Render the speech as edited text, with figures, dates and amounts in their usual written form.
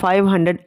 500